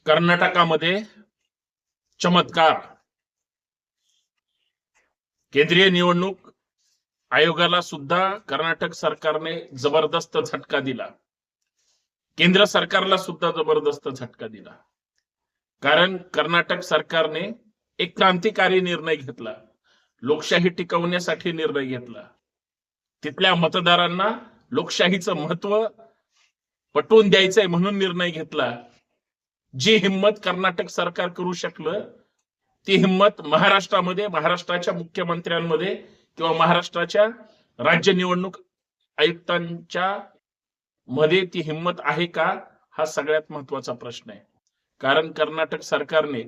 कर्नाटकामध्ये चमत्कार. केंद्रीय निवडणूक आयोगाला सुद्धा कर्नाटक सरकारने जबरदस्त झटका दिला. केंद्र सरकारला सुद्धा जबरदस्त झटका दिला. कारण कर्नाटक सरकारने एक क्रांतिकारी निर्णय घेतला. लोकशाही टिकवण्यासाठी निर्णय घेतला. तिथल्या मतदारांना लोकशाहीचं महत्व पटवून द्यायचंय म्हणून निर्णय घेतला. जी हिम्मत कर्नाटक सरकार करू शकलं ती हिम्मत महाराष्ट्राच्या मुख्यमंत्र्यांमध्ये किंवा महाराष्ट्राच्या राज्य निवडणूक आयुक्तांच्या मध्ये ती हिम्मत आहे का, हा सगळ्यात महत्वाचा प्रश्न आहे. कारण कर्नाटक सरकारने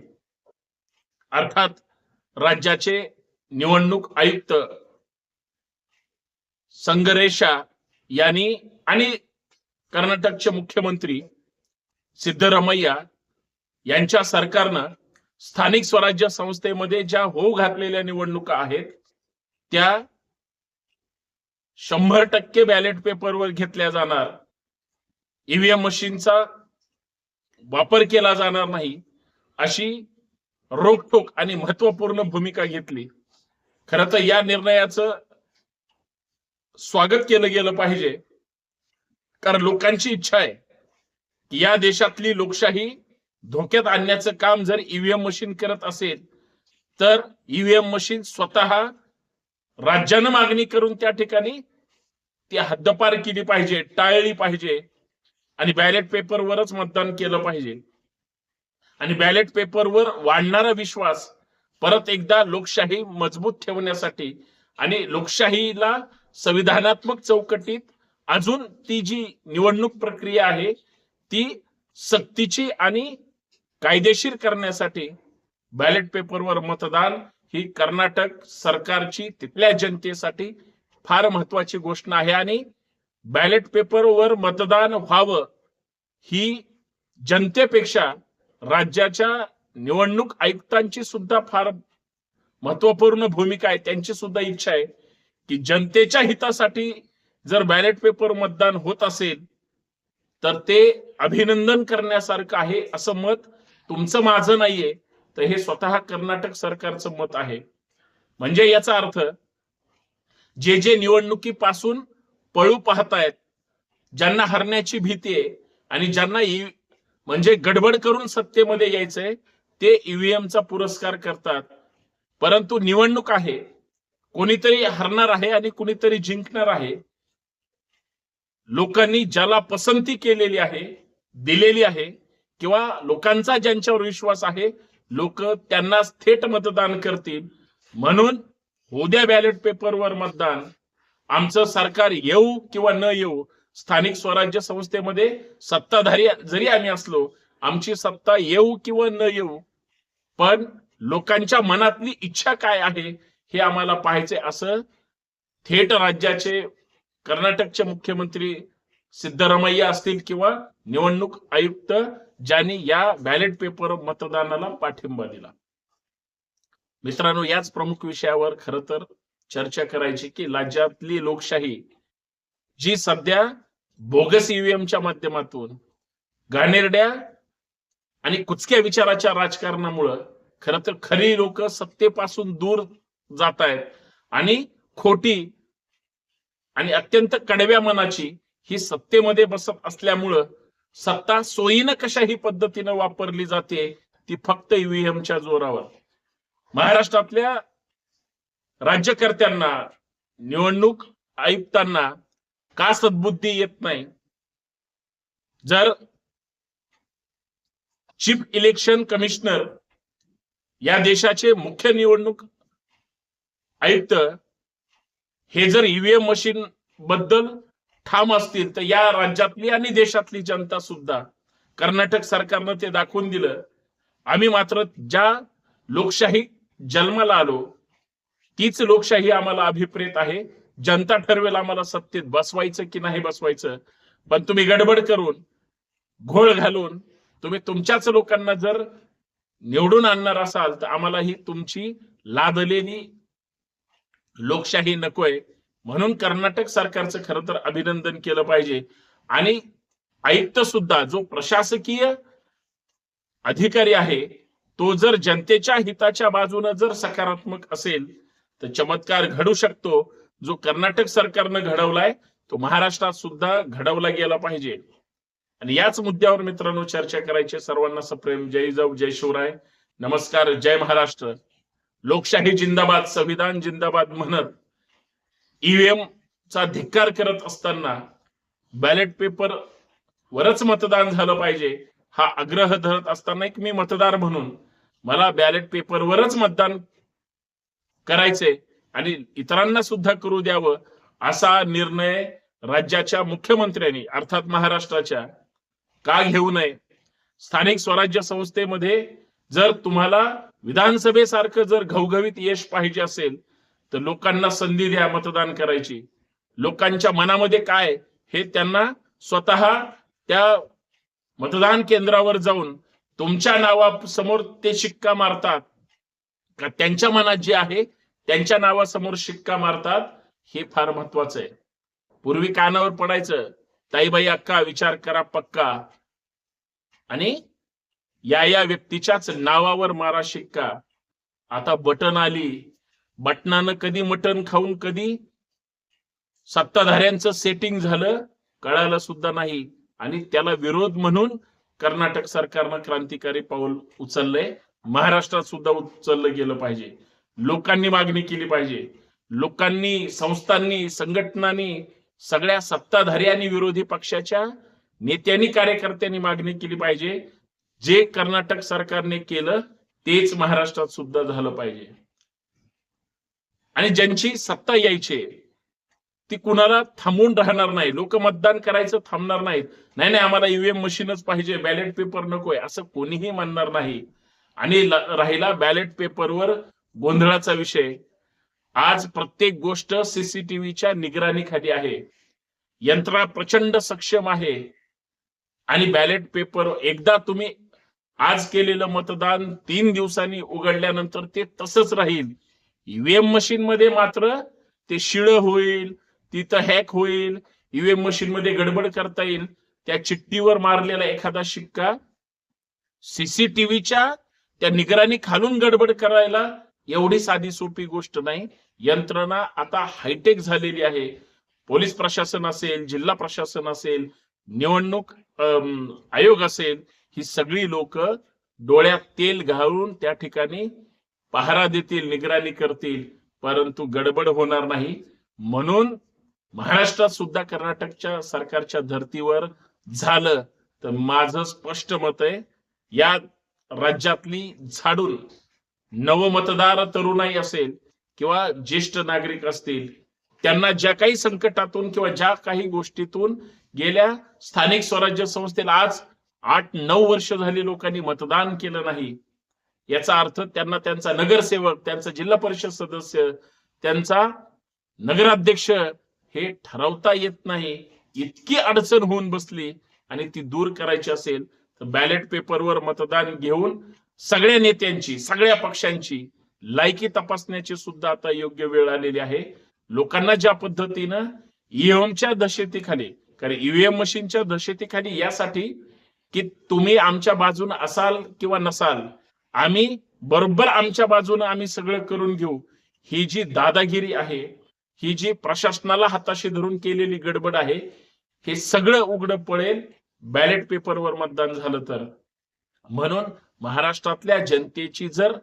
अर्थात राज्याचे निवडणूक आयुक्त संगरेशा यांनी आणि कर्नाटकचे मुख्यमंत्री सिद्धरामय्या यांच्या सरकारनं स्थानिक स्वराज्य संस्थेमध्ये ज्या होऊ घातलेल्या निवडणुका आहेत त्या 100% बॅलेट पेपरवर घेतल्या जाणार, ईव्हीएम मशीनचा वापर केला जाणार नाही, अशी रोखठोक आणि महत्वपूर्ण भूमिका घेतली. खरं तर या निर्णयाचं स्वागत केलं गेलं पाहिजे. कारण लोकांची इच्छा आहे की या देशातली लोकशाही धोक्यात आणण्याचं काम जर ईव्हीएम मशीन करत असेल तर ईव्हीएम मशीन स्वतः राज्यानं मागणी करून त्या ठिकाणी ती हद्दपार केली पाहिजे, टाळली पाहिजे आणि बॅलेट पेपरवरच मतदान केलं पाहिजे. आणि बॅलेट पेपरवर वाढणारा विश्वास परत एकदा लोकशाही मजबूत ठेवण्यासाठी आणि लोकशाहीला संविधानात्मक चौकटीत अजून ती जी निवडणूक प्रक्रिया आहे ती सक्तीची आणि कायदेशीर करण्यासाठी बॅलेट पेपरवर मतदान ही कर्नाटक सरकारची तिथल्या जनतेसाठी फार महत्वाची गोष्ट आहे. आणि बॅलेट पेपरवर मतदान व्हावं ही जनतेपेक्षा राज्याच्या निवडणूक आयुक्तांची सुद्धा फार महत्वपूर्ण भूमिका आहे. त्यांची सुद्धा इच्छा आहे की जनतेच्या हितासाठी जर बॅलेट पेपर मतदान होत असेल तर ते अभिनंदन करण्यासारखं आहे, असं मत तुमचं माझं नाहीये, तर हे स्वतः कर्नाटक सरकारचं मत आहे. म्हणजे याचा अर्थ जे निवडणुकीपासून पळू पाहतायत, ज्यांना हरण्याची भीती आहे आणि ज्यांना म्हणजे गडबड करून सत्तेमध्ये यायचंय, ते ईव्हीएमचा पुरस्कार करतात. परंतु निवडणूक आहे, कोणीतरी हरणार आहे आणि कोणीतरी जिंकणार आहे. लोकांनी ज्याला पसंती केलेली आहे, दिलेली आहे, किंवा लोकांचा ज्यांच्यावर विश्वास आहे, लोक त्यांना थेट मतदान करतील. म्हणून उद्या बॅलेट पेपरवर मतदान. आमचं सरकार येऊ किंवा न येऊ, स्थानिक स्वराज्य संस्थेमध्ये सत्ताधारी जरी आम्ही असलो, आमची सत्ता येऊ किंवा न येऊ, पण लोकांच्या मनातली इच्छा काय आहे हे आम्हाला पाहायचंय, असं थेट राज्याचे कर्नाटकचे मुख्यमंत्री सिद्धरामय्या असतील किंवा निवडणूक आयुक्त ज्यांनी या बॅलेट पेपर मतदानाला पाठिंबा दिला. मित्रांनो, याच प्रमुख विषयावर खरं तर चर्चा करायची की राज्यातली लोकशाही जी सध्या बोगस ईव्हीएमच्या माध्यमातून घाणेरड्या आणि कुचक्या विचाराच्या राजकारणामुळं खरं तर खरी लोक सत्तेपासून दूर जात आहेत आणि खोटी आणि अत्यंत कडव्या मनाची ही सत्तेमध्ये बसत असल्यामुळं सत्ता सोयीनं कशाही पद्धतीनं वापरली जाते, ती फक्त ईव्हीएमच्या जोरावर. महाराष्ट्रातल्या राज्यकर्त्यांना, निवडणूक आयुक्तांना का सद्बुद्धी येत नाही? जर चीफ इलेक्शन कमिशनर या देशाचे मुख्य निवडणूक आयुक्त हे जर ईव्हीएम मशीन बद्दल ठाम असतील तर या राज्यातली आणि देशातली जनता सुद्धा, कर्नाटक सरकारनं ते दाखवून दिलं. आम्ही मात्र ज्या लोकशाही जन्माला आलो तीच लोकशाही आम्हाला अभिप्रेत आहे. जनता ठरवेल आम्हाला सत्तेत बसवायचं की नाही बसवायचं. पण तुम्ही गडबड करून, घोळ घालून तुम्ही तुमच्याच लोकांना जर निवडून आणणार असाल तर आम्हाला ही तुमची लादलेली लोकशाही नकोय. म्हणून कर्नाटक सरकारचं खरं तर अभिनंदन केलं पाहिजे. आणि आयुक्त सुद्धा, जो प्रशासकीय अधिकारी आहे तो जर जनतेच्या हिताच्या बाजूने जर सकारात्मक असेल तर चमत्कार घडू शकतो. जो कर्नाटक सरकारनं घडवलाय तो महाराष्ट्रात सुद्धा घडवला गेला पाहिजे. आणि याच मुद्द्यावर मित्रांनो चर्चा करायची. सर्वांना सप्रेम जय जाऊ, जय शिवराय, नमस्कार, जय महाराष्ट्र. लोकशाही जिंदाबाद, संविधान जिंदाबाद म्हणत ईव्हीएम चा धिक्कार करत असताना बॅलेट पेपर वरच मतदान झालं पाहिजे हा आग्रह धरत असताना एक मी मतदार म्हणून मला बॅलेट पेपरवरच मतदान करायचे आणि इतरांना सुद्धा करू द्यावं असा निर्णय राज्याच्या मुख्यमंत्र्यांनी अर्थात महाराष्ट्राच्या का घेऊ नये. स्थानिक स्वराज्य संस्थेमध्ये जर तुम्हाला विधानसभेसारखं जर घवघवीत यश पाहिजे असेल तर लोकांना संधी द्या मतदान करायची. लोकांच्या मनामध्ये काय हे त्यांना स्वतः त्या मतदान केंद्रावर जाऊन तुमच्या नावासमोर ते शिक्का मारतात का त्यांच्या मनात जे आहे त्यांच्या नावासमोर शिक्का मारतात हे फार महत्वाचं आहे. पूर्वी कानावर पडायचं ताईबाई अक्का विचार करा पक्का आणि या व्यक्तीच्याच नावावर मारा शिक्का. आता बटन आली, बटनानं कधी मटण खाऊन कधी सत्ताधाऱ्यांचं सेटिंग झालं कळालं सुद्धा नाही. आणि त्याला विरोध म्हणून कर्नाटक सरकारनं क्रांतिकारी पाऊल उचललंय. महाराष्ट्रात सुद्धा उचललं गेलं पाहिजे. लोकांनी मागणी केली पाहिजे. लोकांनी, संस्थांनी, संघटनांनी, सगळ्या सत्ताधारी आणि विरोधी पक्षाच्या नेत्यांनी, कार्यकर्त्यांनी मागणी केली पाहिजे. जे कर्नाटक सरकारने केलं तेच महाराष्ट्रात सुद्धा झालं पाहिजे. आणि ज्यांची सत्ता यायची ती कुणाला थांबून राहणार नाही. लोक मतदान करायचं थांबणार नाहीत. नाही आम्हाला ईव्हीएम मशीनच पाहिजे, बॅलेट पेपर नकोय असं कोणीही म्हणणार नाही. आणि राहिला बॅलेट पेपरवर गोंधळाचा विषय, आज प्रत्येक गोष्ट सीसीटीव्हीच्या निगराणीखाली आहे. यंत्रणा प्रचंड सक्षम आहे. आणि बॅलेट पेपर एकदा तुम्ही आज केलेलं मतदान 3 दिवसांनी उघडल्यानंतर ते तसंच राहील. ईव्हीएम मशीन मध्ये मात्र ते शिळं होईल, तिथं हॅक होईल, ईव्हीएम मशीन मध्ये गडबड करता येईल. त्या चिठ्ठीवर मारलेला एखादा शिक्का सीसीटीव्हीच्या त्या निगराणी खालून गडबड करायला एवढी साधी सोपी गोष्ट नाही. यंत्रणा आता हायटेक झालेली आहे. पोलीस प्रशासन असेल, जिल्हा प्रशासन असेल, निवडणूक आयोग असेल, ही सगळी लोक डोळ्यात तेल घालून त्या ठिकाणी पहारा देतील, निगराणी करतील, परंतु गडबड होणार नाही. म्हणून महाराष्ट्रात सुद्धा कर्नाटकच्या सरकारच्या धर्तीवर झालं तर माझं स्पष्ट मत आहे या राज्यातली झाडून नवमतदार तरुणाई असेल किंवा ज्येष्ठ नागरिक असतील त्यांना ज्या काही संकटातून किंवा ज्या काही गोष्टीतून गेल्या स्थानिक स्वराज्य संस्थेला आज 8-9 वर्ष झाली लोकांनी मतदान केलं नाही, याचा अर्थ त्यांना त्यांचा नगरसेवक, त्यांचा जिल्हा परिषद सदस्य, त्यांचा नगराध्यक्ष हे ठरवता येत नाही. इतकी अडचण होऊन बसली आणि ती दूर करायची असेल तर बॅलेट पेपरवर मतदान घेऊन सगळ्या नेत्यांची, सगळ्या पक्षांची लायकी तपासण्याची सुद्धा आता योग्य वेळ आलेली आहे. लोकांना ज्या पद्धतीनं ईव्हीएमच्या दहशतीखाली, कारण ईव्हीएम मशीनच्या दहशतीखाली यासाठी की तुम्ही आमच्या बाजूने असाल किंवा नसाल, आम्ही बरोबर आमच्या बाजूने आम्ही सगळं करून घेऊ, ही जी दादागिरी आहे, ही जी प्रशासनाला हाताशी धरून केलेली गडबड आहे, हे सगळं उघडं पडेल बॅलेट पेपरवर मतदान झालं तर. म्हणून महाराष्ट्रातल्या जनतेची जर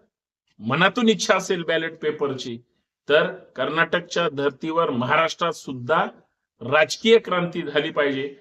मनातून इच्छा असेल बॅलेट पेपरची तर कर्नाटकच्या धर्तीवर महाराष्ट्रात सुद्धा राजकीय क्रांती झाली पाहिजे.